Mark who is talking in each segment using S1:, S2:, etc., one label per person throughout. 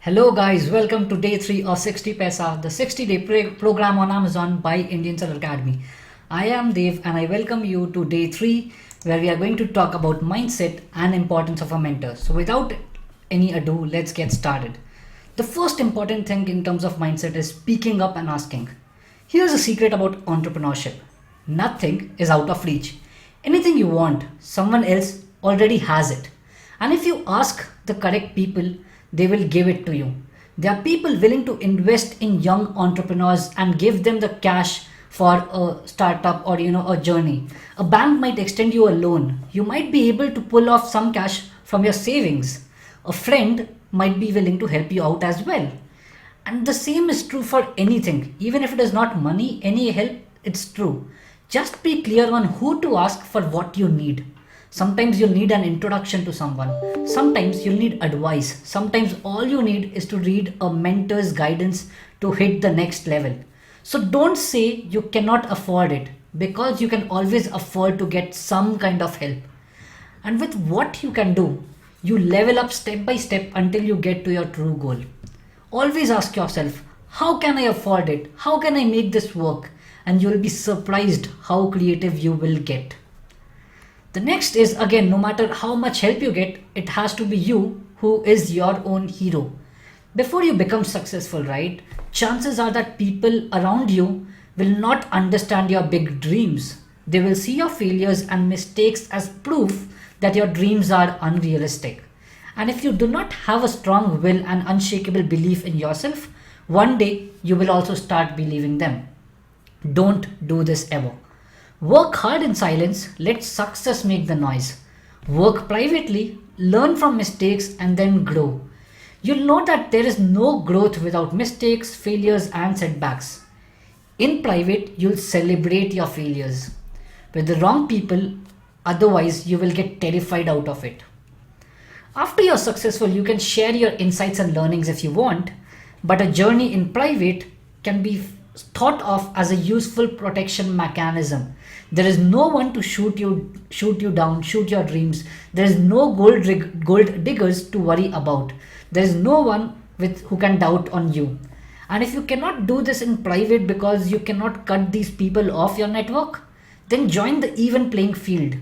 S1: Hello guys, welcome to day 3 of 60 Paisa, the 60-day program on Amazon by Indian Seller Academy. I am Dev and I welcome you to day 3 where we are going to talk about mindset and importance of a mentor. So without any ado, let's get started. The first important thing in terms of mindset is speaking up and asking. Here's a secret about entrepreneurship. Nothing is out of reach. Anything you want, someone else already has it. And if you ask the correct people, they will give it to you. There are people willing to invest in young entrepreneurs and give them the cash for a startup or a journey. A bank might extend you a loan. You might be able to pull off some cash from your savings. A friend might be willing to help you out as well. And the same is true for anything. Even if it is not money, any help, it's true. Just be clear on who to ask for what you need. Sometimes you'll need an introduction to someone. Sometimes you'll need advice. Sometimes all you need is to read a mentor's guidance to hit the next level. So don't say you cannot afford it because you can always afford to get some kind of help. And with what you can do, you level up step by step until you get to your true goal. Always ask yourself, how can I afford it? How can I make this work? And you'll be surprised how creative you will get. The next is again, no matter how much help you get, it has to be you who is your own hero. Before you become successful, right? Chances are that people around you will not understand your big dreams. They will see your failures and mistakes as proof that your dreams are unrealistic. And if you do not have a strong will and unshakable belief in yourself, one day you will also start believing them. Don't do this ever. Work hard in silence, let success make the noise. Work privately, learn from mistakes, and then grow. You'll know that there is no growth without mistakes, failures, and setbacks. In private, you'll celebrate your failures. With the wrong people, otherwise, you will get terrified out of it. After you're successful, you can share your insights and learnings if you want, but a journey in private can be thought of as a useful protection mechanism. There is no one to shoot you down, shoot your dreams. There is no gold diggers to worry about. There is no one who can doubt on you. And if you cannot do this in private because you cannot cut these people off your network, then join the even playing field.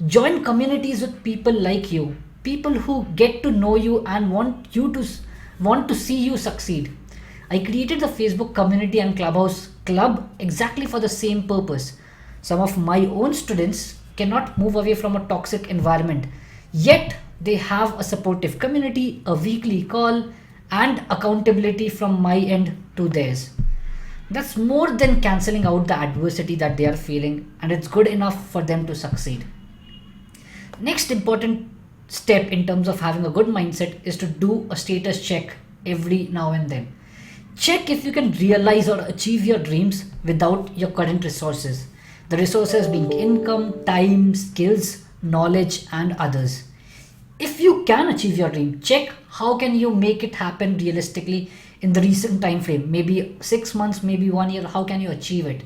S1: Join communities with people like you, people who get to know you and want to see you succeed. I created the Facebook community and Clubhouse club exactly for the same purpose. Some of my own students cannot move away from a toxic environment, yet they have a supportive community, a weekly call, and accountability from my end to theirs. That's more than cancelling out the adversity that they are feeling, and it's good enough for them to succeed. Next important step in terms of having a good mindset is to do a status check every now and then. Check if you can realize or achieve your dreams without your current resources. The resources being income, time, skills, knowledge, and others. If you can achieve your dream, check how can you make it happen realistically in the recent time frame. Maybe 6 months, maybe 1 year. How can you achieve it?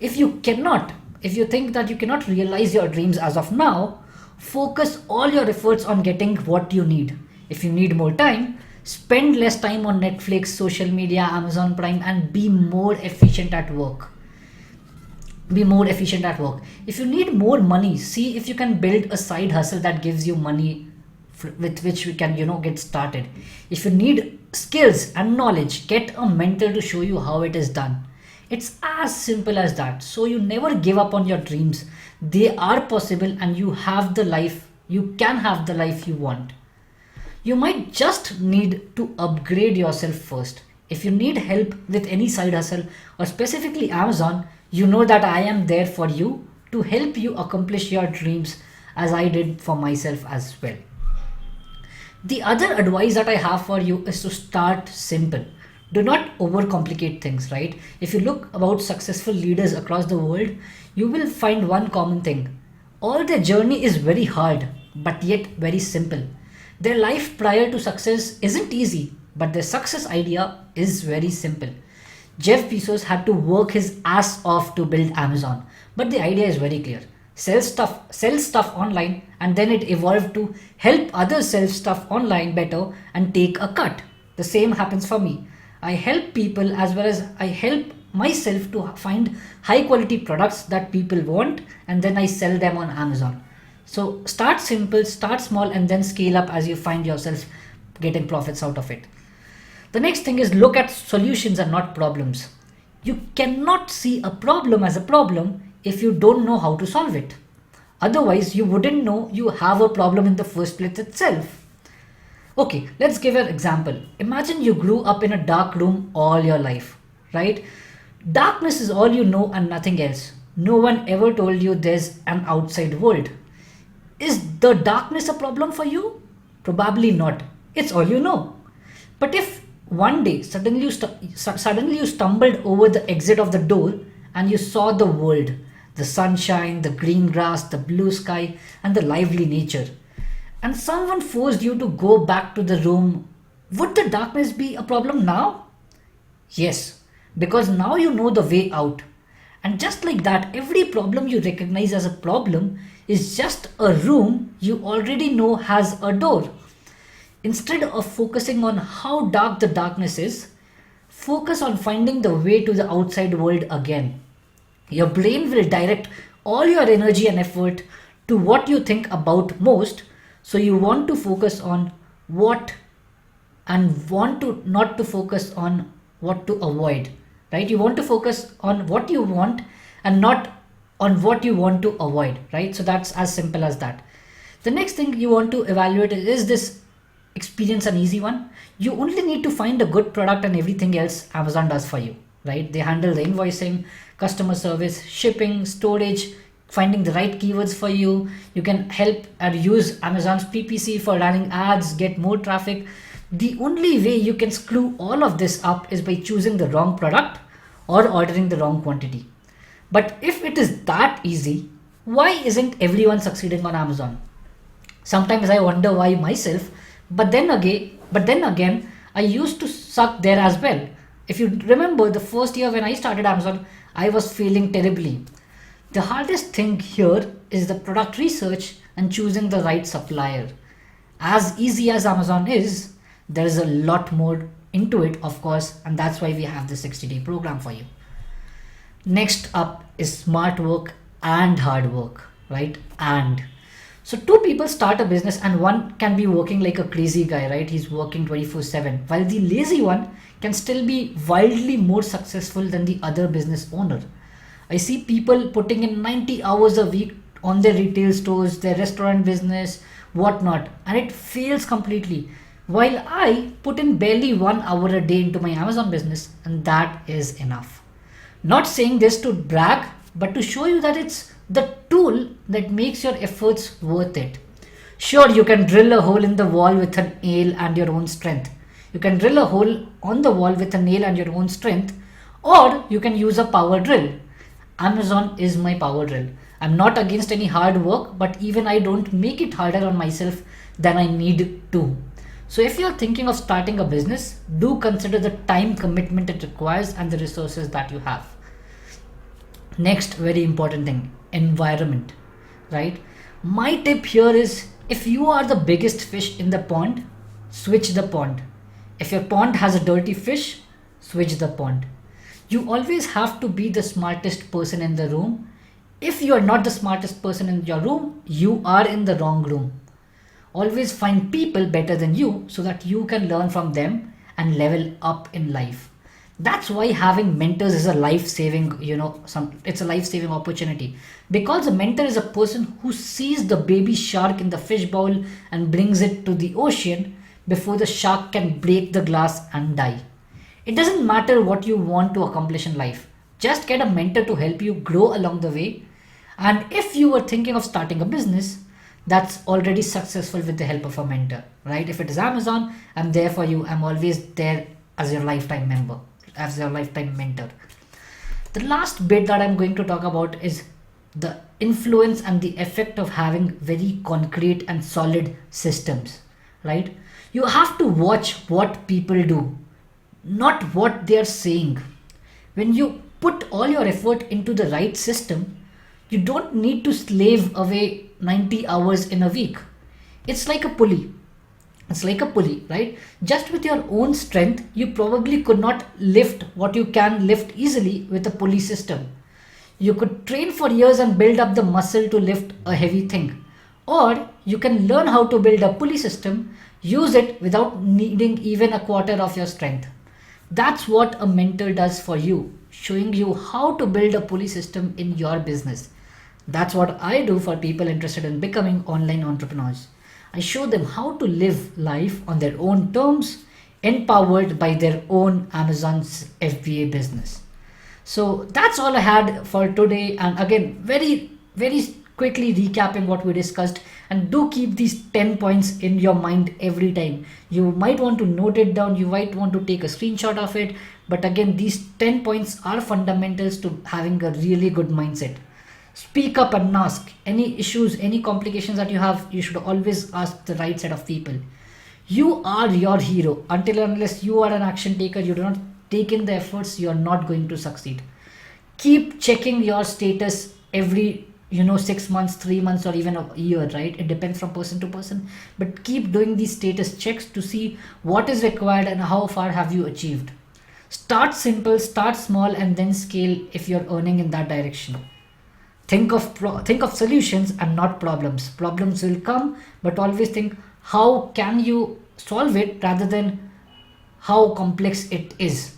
S1: If you think that you cannot realize your dreams as of now, focus all your efforts on getting what you need. If you need more time, spend less time on Netflix, social media, Amazon Prime, and be more efficient at work. If you need more money, see if you can build a side hustle that gives you money with which we can, get started. If you need skills and knowledge, get a mentor to show you how it is done. It's as simple as that. So you never give up on your dreams. They are possible and you can have the life you want. You might just need to upgrade yourself first. If you need help with any side hustle or specifically Amazon, you know that I am there for you to help you accomplish your dreams as I did for myself as well. The other advice that I have for you is to start simple. Do not overcomplicate things, right? If you look about successful leaders across the world, you will find one common thing. All their journey is very hard, but yet very simple. Their life prior to success isn't easy, but their success idea is very simple. Jeff Bezos had to work his ass off to build Amazon, but the idea is very clear. Sell stuff online, and then it evolved to help others sell stuff online better and take a cut. The same happens for me. I help people as well as I help myself to find high quality products that people want, and then I sell them on Amazon. So start simple, start small, and then scale up as you find yourself getting profits out of it. The next thing is look at solutions and not problems. You cannot see a problem as a problem if you don't know how to solve it. Otherwise, you wouldn't know you have a problem in the first place itself. Okay, let's give an example. Imagine you grew up in a dark room all your life, right? Darkness is all you know and nothing else. No one ever told you there's an outside world. Is the darkness a problem for you? Probably not. It's all you know. But if one day suddenly you stumbled over the exit of the door and you saw the world, the sunshine, the green grass, the blue sky, and the lively nature, and someone forced you to go back to the room, would the darkness be a problem now? Yes, because now you know the way out. And just like that, every problem you recognize as a problem is just a room you already know has a door. Instead of focusing on how dark the darkness is, focus on finding the way to the outside world again. Your brain will direct all your energy and effort to what you think about most, so you want to focus on what and want to not to focus on what to avoid, right? You want to focus on what you want and not on what you want to avoid, right? So that's as simple as that. The next thing you want to evaluate is this experience an easy one? You only need to find a good product and everything else Amazon does for you, right? They handle the invoicing, customer service, shipping, storage, finding the right keywords for you. You can help and use Amazon's PPC for running ads, get more traffic. The only way you can screw all of this up is by choosing the wrong product or ordering the wrong quantity. But if it is that easy, why isn't everyone succeeding on Amazon? Sometimes I wonder why myself, but then again, I used to suck there as well. If you remember the first year when I started Amazon, I was failing terribly. The hardest thing here is the product research and choosing the right supplier. As easy as Amazon is, there is a lot more into it, of course, and that's why we have the 60-day program for you. Next up is smart work and hard work, right? And so two people start a business and one can be working like a crazy guy, right? He's working 24/7, while the lazy one can still be wildly more successful than the other business owner. I see people putting in 90 hours a week on their retail stores, their restaurant business, whatnot, and it fails completely. While I put in barely 1 hour a day into my Amazon business, and that is enough. Not saying this to brag, but to show you that it's the tool that makes your efforts worth it. Sure, you can drill a hole in the wall with a nail and your own strength. You can drill a hole on the wall with a nail and your own strength, or you can use a power drill. Amazon is my power drill. I'm not against any hard work, but even I don't make it harder on myself than I need to. So if you're thinking of starting a business, do consider the time commitment it requires and the resources that you have. Next, very important thing, environment, right? My tip here is if you are the biggest fish in the pond, switch the pond. If your pond has a dirty fish, switch the pond. You always have to be the smartest person in the room. If you are not the smartest person in your room, you are in the wrong room. Always find people better than you so that you can learn from them and level up in life. That's why having mentors is a life-saving, it's a life-saving opportunity, because a mentor is a person who sees the baby shark in the fish bowl and brings it to the ocean before the shark can break the glass and die. It doesn't matter what you want to accomplish in life. Just get a mentor to help you grow along the way. And if you were thinking of starting a business, that's already successful with the help of a mentor, right? If it is Amazon, I'm there for you. I'm always there as your lifetime member, as your lifetime mentor. The last bit that I'm going to talk about is the influence and the effect of having very concrete and solid systems, right? You have to watch what people do, not what they're saying. When you put all your effort into the right system, you don't need to slave away 90 hours in a week. It's like a pulley. It's like a pulley, right? Just with your own strength, you probably could not lift what you can lift easily with a pulley system. You could train for years and build up the muscle to lift a heavy thing. Or you can learn how to build a pulley system, use it without needing even a quarter of your strength. That's what a mentor does for you, showing you how to build a pulley system in your business. That's what I do for people interested in becoming online entrepreneurs. I show them how to live life on their own terms, empowered by their own Amazon's FBA business. So that's all I had for today. And again, very quickly recapping what we discussed. And do keep these 10 points in your mind every time. You might want to note it down, you might want to take a screenshot of it. But again, these 10 points are fundamentals to having a really good mindset. Speak up and ask. Any issues, any complications that you have, you should always ask the right set of people. You are your hero. Until and unless you are an action taker, you do not take in the efforts, you are not going to succeed. Keep checking your status every 6 months, 3 months, or even a year, right? It depends from person to person. But keep doing these status checks to see what is required and how far have you achieved. Start simple, start small, and then scale if you're earning in that direction. Think of solutions and not problems. Problems will come, but always think how can you solve it rather than how complex it is.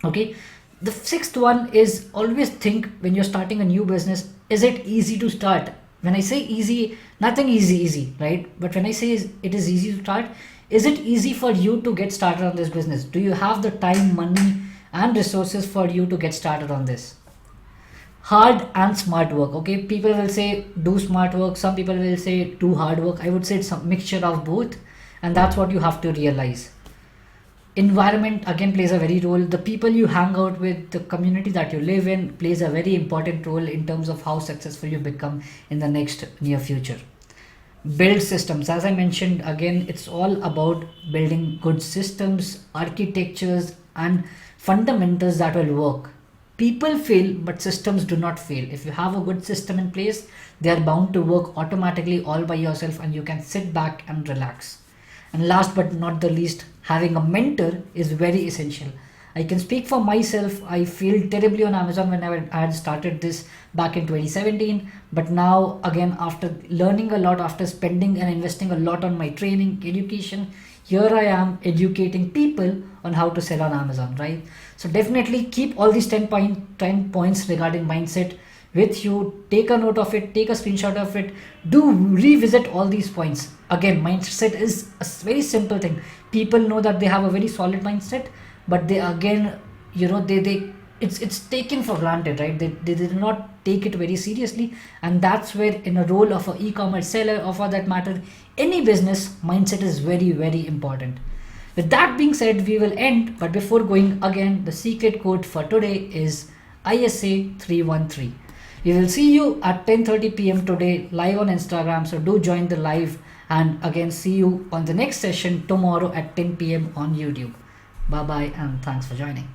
S1: Okay. The sixth one is always think when you're starting a new business, is it easy to start? When I say easy, nothing easy, right? But when I say it is easy to start, is it easy for you to get started on this business? Do you have the time, money, and resources for you to get started on this? Hard and smart work. Okay, people will say do smart work, some people will say do hard work. I would say it's a mixture of both, and that's what you have to realize. Environment again plays a very role. The people you hang out with, the community that you live in plays a very important role in terms of how successful you become in the next near future. Build systems. As I mentioned, again, it's all about building good systems, architectures, and fundamentals that will work. People fail, but systems do not fail. If you have a good system in place, they are bound to work automatically all by yourself, and you can sit back and relax. And last but not the least, having a mentor is very essential. I can speak for myself. I failed terribly on Amazon when I had started this back in 2017. But now, again, after learning a lot, after spending and investing a lot on my training, education, here I am educating people on how to sell on Amazon, right? So definitely keep all these 10 points regarding mindset with you. Take a note of it, take a screenshot of it, do revisit all these points. Again, mindset is a very simple thing. People know that they have a very solid mindset, but they again, they it's taken for granted, right? They did not take it very seriously, and that's where in a role of an e-commerce seller or for that matter any business, mindset is very, very important. With that being said, we will end, but before going again, the secret code for today is ISA 313. We will see you at 10:30 p.m. today live on Instagram, so do join the live, and again see you on the next session tomorrow at 10 p.m. on YouTube. Bye bye and thanks for joining.